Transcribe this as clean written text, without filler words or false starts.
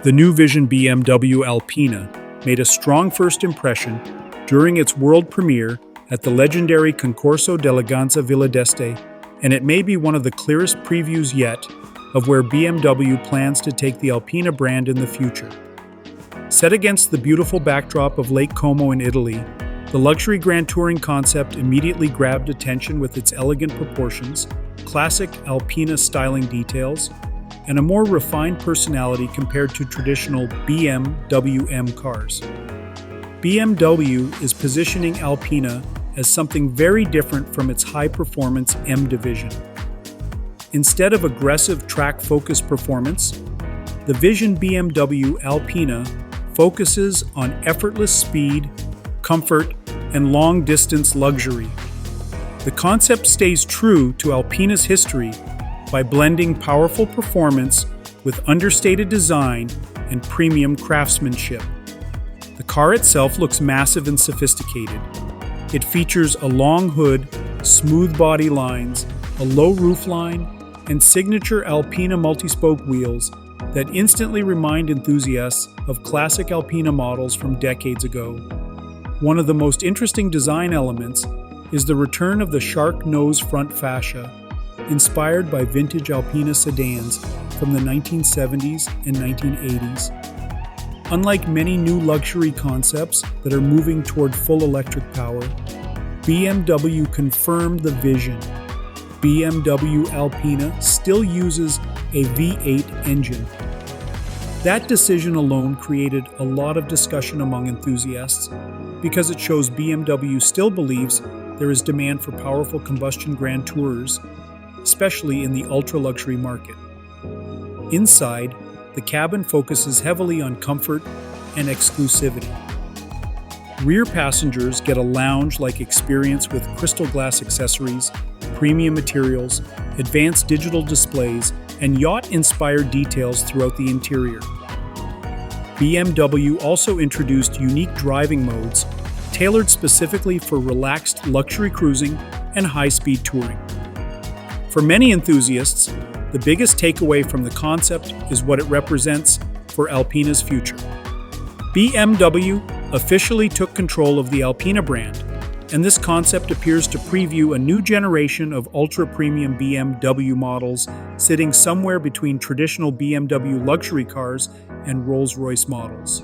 The new Vision BMW ALPINA made a strong first impression during its world premiere at the legendary Concorso d'Eleganza Villa d'Este, and it may be one of the clearest previews yet of where BMW plans to take the Alpina brand in the future. Set against the beautiful backdrop of Lake Como in Italy, the luxury grand touring concept immediately grabbed attention with its elegant proportions, classic Alpina styling details, and a more refined personality compared to traditional BMW M cars. BMW is positioning Alpina as something very different from its high-performance M division. Instead of aggressive track-focused performance, the Vision BMW ALPINA focuses on effortless speed, comfort, and long-distance luxury. The concept stays true to Alpina's history by blending powerful performance with understated design and premium craftsmanship. The car itself looks massive and sophisticated. It features a long hood, smooth body lines, a low roofline, and signature Alpina multi-spoke wheels that instantly remind enthusiasts of classic Alpina models from decades ago. One of the most interesting design elements is the return of the shark nose front fascia, inspired by vintage Alpina sedans from the 1970s and 1980s. Unlike many new luxury concepts that are moving toward full electric power, BMW confirmed the vision. BMW Alpina still uses a V8 engine. That decision alone created a lot of discussion among enthusiasts because it shows BMW still believes there is demand for powerful combustion grand tourers, especially in the ultra-luxury market. Inside, the cabin focuses heavily on comfort and exclusivity. Rear passengers get a lounge-like experience with crystal glass accessories, premium materials, advanced digital displays, and yacht-inspired details throughout the interior. BMW also introduced unique driving modes tailored specifically for relaxed luxury cruising and high-speed touring. For many enthusiasts, the biggest takeaway from the concept is what it represents for Alpina's future. BMW officially took control of the Alpina brand, and this concept appears to preview a new generation of ultra-premium BMW models sitting somewhere between traditional BMW luxury cars and Rolls-Royce models.